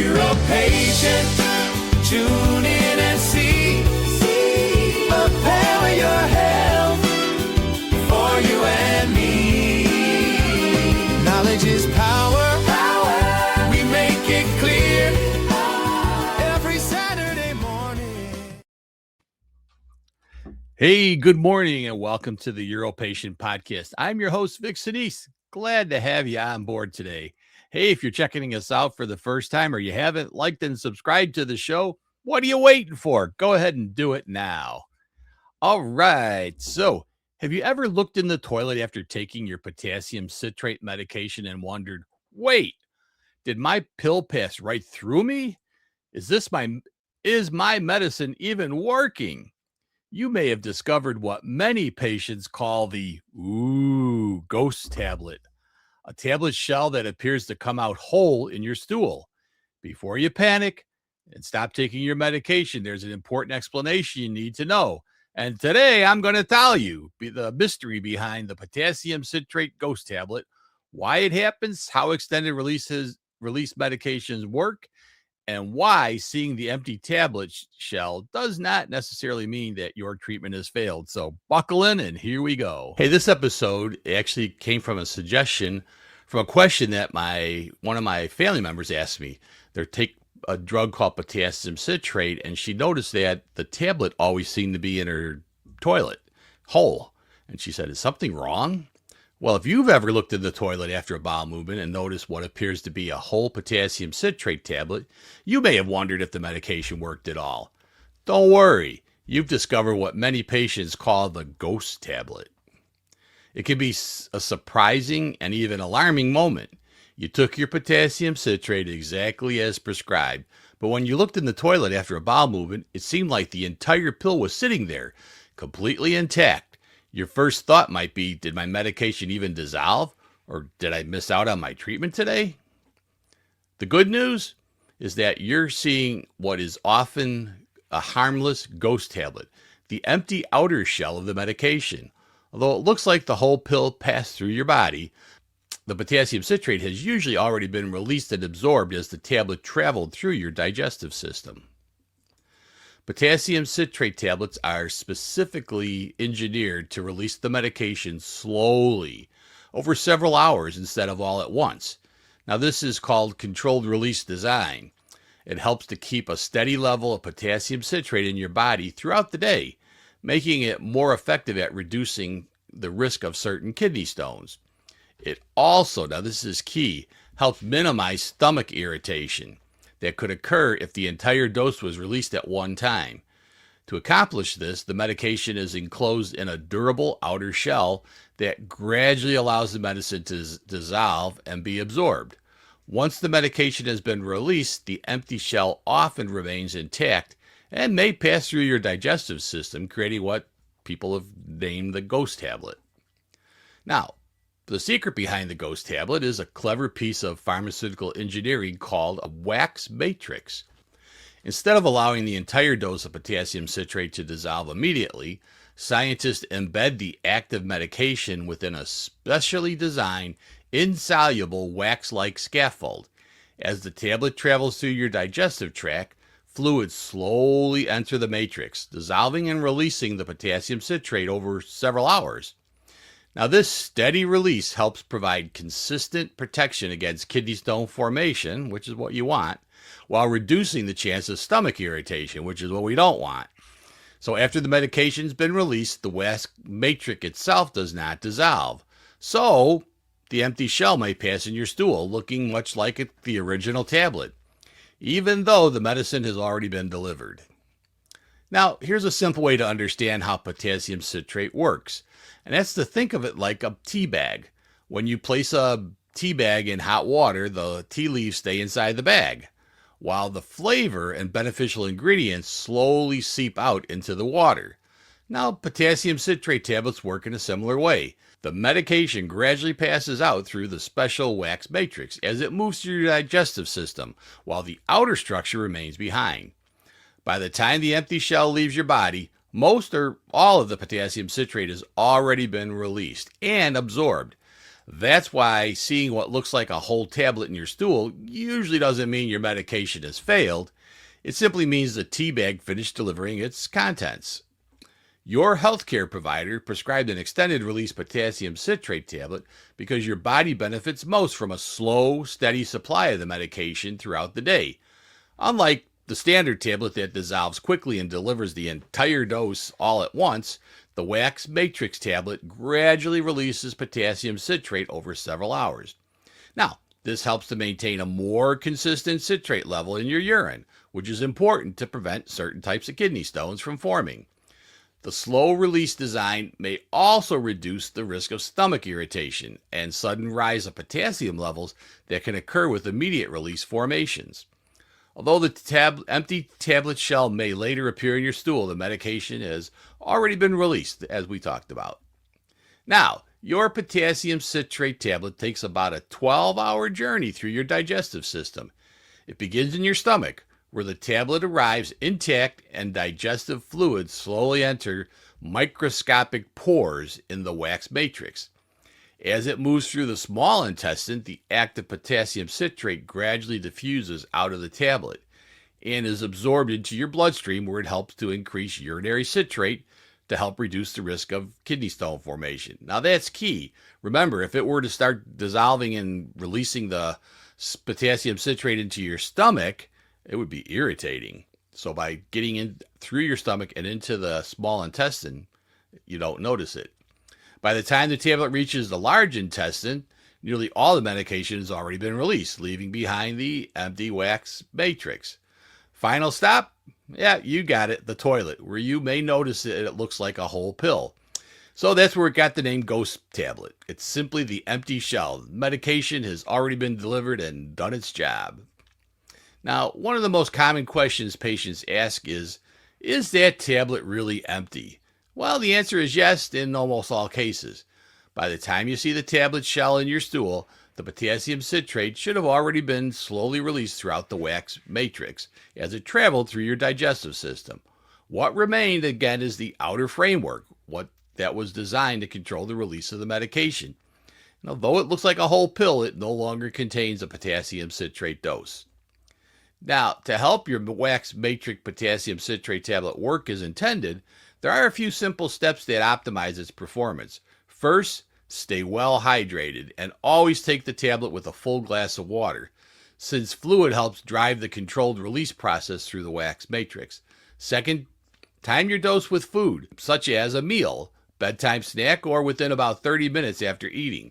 UroPatient. Tune in and see. Prepare your health for you and me. Knowledge is power. We make it clear every Saturday morning. Hey, good morning and welcome to the UroPatient podcast. I'm your host, Vic Senese. Glad to have you on board today. Hey, if you're checking us out for the first time or you haven't liked and subscribed to the show, what are you waiting for? Go ahead and do it now. All right. So, have you ever looked in the toilet after taking your potassium citrate medication and wondered, wait, did my pill pass right through me? Is my medicine even working? You may have discovered what many patients call the ghost tablet, a tablet shell that appears to come out whole in your stool. Before you panic and stop taking your medication, there's an important explanation you need to know. And today I'm going to tell you the mystery behind the potassium citrate ghost tablet, why it happens, how extended release medications work, and why seeing the empty tablet shell does not necessarily mean that your treatment has failed. So buckle in and here we go. Hey, this episode actually came from a suggestion from a question that one of my family members asked me. They take a drug called potassium citrate, and she noticed that the tablet always seemed to be in her toilet whole. And she said, is something wrong? Well, if you've ever looked in the toilet after a bowel movement and noticed what appears to be a whole potassium citrate tablet, you may have wondered if the medication worked at all. Don't worry, you've discovered what many patients call the ghost tablet. It can be a surprising and even alarming moment. You took your potassium citrate exactly as prescribed, but when you looked in the toilet after a bowel movement, it seemed like the entire pill was sitting there, completely intact. Your first thought might be, did my medication even dissolve? Or did I miss out on my treatment today? The good news is that you're seeing what is often a harmless ghost tablet, the empty outer shell of the medication. Although it looks like the whole pill passed through your body, the potassium citrate has usually already been released and absorbed as the tablet traveled through your digestive system. Potassium citrate tablets are specifically engineered to release the medication slowly over several hours instead of all at once. Now, this is called controlled release design. It helps to keep a steady level of potassium citrate in your body throughout the day, making it more effective at reducing the risk of certain kidney stones. It also, now this is key, helps minimize stomach irritation that could occur if the entire dose was released at one time. To accomplish this, the medication is enclosed in a durable outer shell that gradually allows the medicine to dissolve and be absorbed. Once the medication has been released, the empty shell often remains intact and may pass through your digestive system, creating what people have named the ghost tablet. Now, the secret behind the ghost tablet is a clever piece of pharmaceutical engineering called a wax matrix. Instead of allowing the entire dose of potassium citrate to dissolve immediately, scientists embed the active medication within a specially designed, insoluble wax-like scaffold. As the tablet travels through your digestive tract, fluids slowly enter the matrix, dissolving and releasing the potassium citrate over several hours. Now, this steady release helps provide consistent protection against kidney stone formation, which is what you want, while reducing the chance of stomach irritation, which is what we don't want. So after the medication's been released, the wax matrix itself does not dissolve. So the empty shell may pass in your stool, looking much like the original tablet, even though the medicine has already been delivered. Now, here's a simple way to understand how potassium citrate works. And that's to think of it like a tea bag. When you place a tea bag in hot water, the tea leaves stay inside the bag, while the flavor and beneficial ingredients slowly seep out into the water. Now, potassium citrate tablets work in a similar way. The medication gradually passes out through the special wax matrix as it moves through your digestive system, while the outer structure remains behind. By the time the empty shell leaves your body, most or all of the potassium citrate has already been released and absorbed. That's why seeing what looks like a whole tablet in your stool usually doesn't mean your medication has failed. It simply means the tea bag finished delivering its contents. Your healthcare provider prescribed an extended release potassium citrate tablet because your body benefits most from a slow, steady supply of the medication throughout the day. Unlike the standard tablet that dissolves quickly and delivers the entire dose all at once, the wax matrix tablet gradually releases potassium citrate over several hours. Now, this helps to maintain a more consistent citrate level in your urine, which is important to prevent certain types of kidney stones from forming. The slow release design may also reduce the risk of stomach irritation and sudden rise of potassium levels that can occur with immediate release formations. Although the empty tablet shell may later appear in your stool, the medication has already been released, as we talked about. Now, your potassium citrate tablet takes about a 12-hour journey through your digestive system. It begins in your stomach, where the tablet arrives intact and digestive fluids slowly enter microscopic pores in the wax matrix. As it moves through the small intestine, the active potassium citrate gradually diffuses out of the tablet and is absorbed into your bloodstream, where it helps to increase urinary citrate to help reduce the risk of kidney stone formation. Now that's key. Remember, if it were to start dissolving and releasing the potassium citrate into your stomach, it would be irritating. So by getting in through your stomach and into the small intestine, you don't notice it. By the time the tablet reaches the large intestine, nearly all the medication has already been released, leaving behind the empty wax matrix. Final stop? Yeah, you got it, the toilet, where you may notice that it looks like a whole pill. So that's where it got the name ghost tablet. It's simply the empty shell. Medication has already been delivered and done its job. Now, one of the most common questions patients ask is that tablet really empty? Well, the answer is yes in almost all cases. By the time you see the tablet shell in your stool, the potassium citrate should have already been slowly released throughout the wax matrix as it traveled through your digestive system. What remained, again, is the outer framework, what that was designed to control the release of the medication. And although it looks like a whole pill, it no longer contains a potassium citrate dose. Now, to help your wax matrix potassium citrate tablet work as intended, there are a few simple steps that optimize its performance. First, stay well hydrated and always take the tablet with a full glass of water, since fluid helps drive the controlled release process through the wax matrix. Second, time your dose with food, such as a meal, bedtime snack, or within about 30 minutes after eating.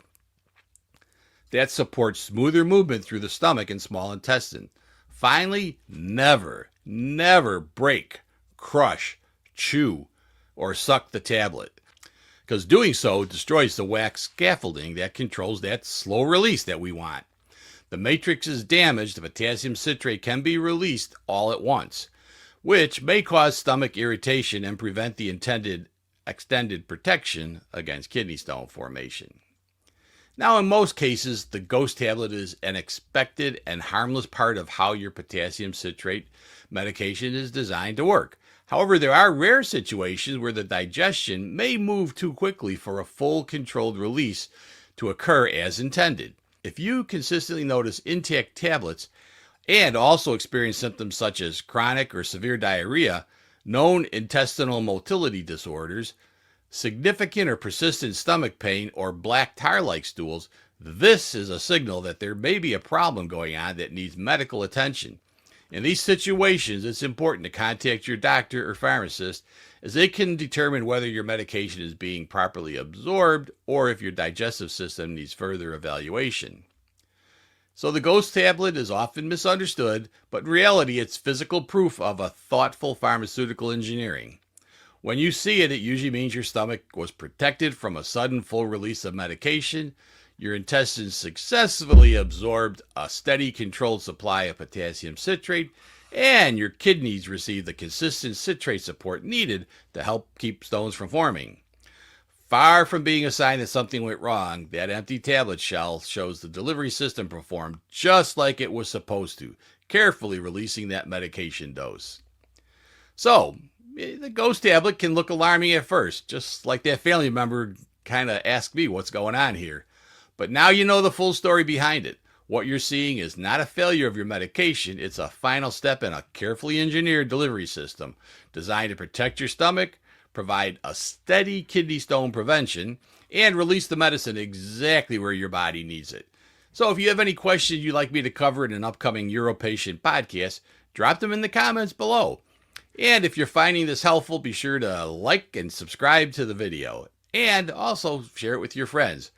That supports smoother movement through the stomach and small intestine. Finally, never break, crush, chew, or suck the tablet, because doing so destroys the wax scaffolding that controls that slow release that we want. The matrix is damaged, the potassium citrate can be released all at once, which may cause stomach irritation and prevent the intended extended protection against kidney stone formation. Now, in most cases, the ghost tablet is an expected and harmless part of how your potassium citrate medication is designed to work. However, there are rare situations where the digestion may move too quickly for a full controlled release to occur as intended. If you consistently notice intact tablets and also experience symptoms such as chronic or severe diarrhea, known intestinal motility disorders, significant or persistent stomach pain, or black tar-like stools, this is a signal that there may be a problem going on that needs medical attention. In these situations, it's important to contact your doctor or pharmacist, as they can determine whether your medication is being properly absorbed or if your digestive system needs further evaluation. So the ghost tablet is often misunderstood, but in reality it's physical proof of a thoughtful pharmaceutical engineering. When you see it, it usually means your stomach was protected from a sudden full release of medication, your intestines successfully absorbed a steady controlled supply of potassium citrate, and your kidneys received the consistent citrate support needed to help keep stones from forming. Far from being a sign that something went wrong, that empty tablet shell shows the delivery system performed just like it was supposed to, carefully releasing that medication dose. So, the ghost tablet can look alarming at first, just like that family member kind of asked me what's going on here. But now you know the full story behind it. What you're seeing is not a failure of your medication, it's a final step in a carefully engineered delivery system designed to protect your stomach, provide a steady kidney stone prevention, and release the medicine exactly where your body needs it. So if you have any questions you'd like me to cover in an upcoming UroPatient podcast, drop them in the comments below. And if you're finding this helpful, be sure to like and subscribe to the video. And also share it with your friends.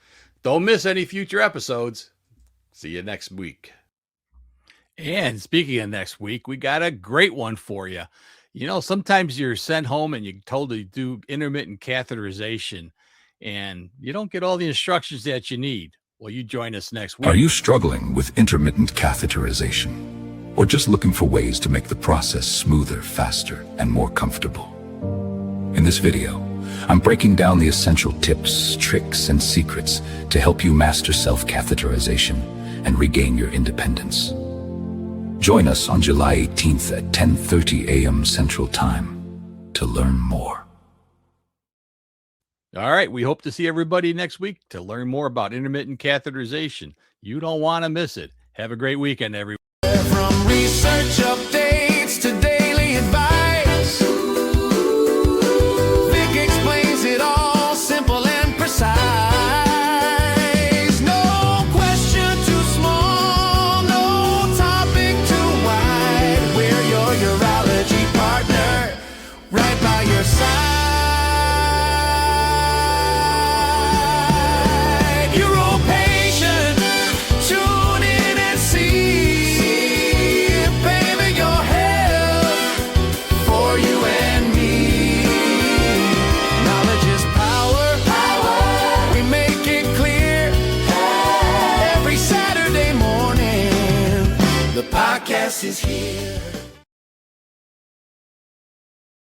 Don't miss any future episodes. See you next week. And speaking of next week, we got a great one for you. You know, sometimes you're sent home and you're told to do intermittent catheterization and you don't get all the instructions that you need. Well, you join us next week. Are you struggling with intermittent catheterization? Or just looking for ways to make the process smoother, faster, and more comfortable? In this video, I'm breaking down the essential tips, tricks, and secrets to help you master self-catheterization and regain your independence. Join us on July 18th at 10:30 a.m. Central Time to learn more. All right, we hope to see everybody next week to learn more about intermittent catheterization. You don't want to miss it. Have a great weekend, everyone. From research updates to daily advice, Vic explains it all simple and precise. No question too small, no topic too wide. We're your urology partner, right by your side. UroPatient, tune in and see, baby, your health for you and me. Knowledge is power, power. We make it clear every Saturday morning. The podcast is here.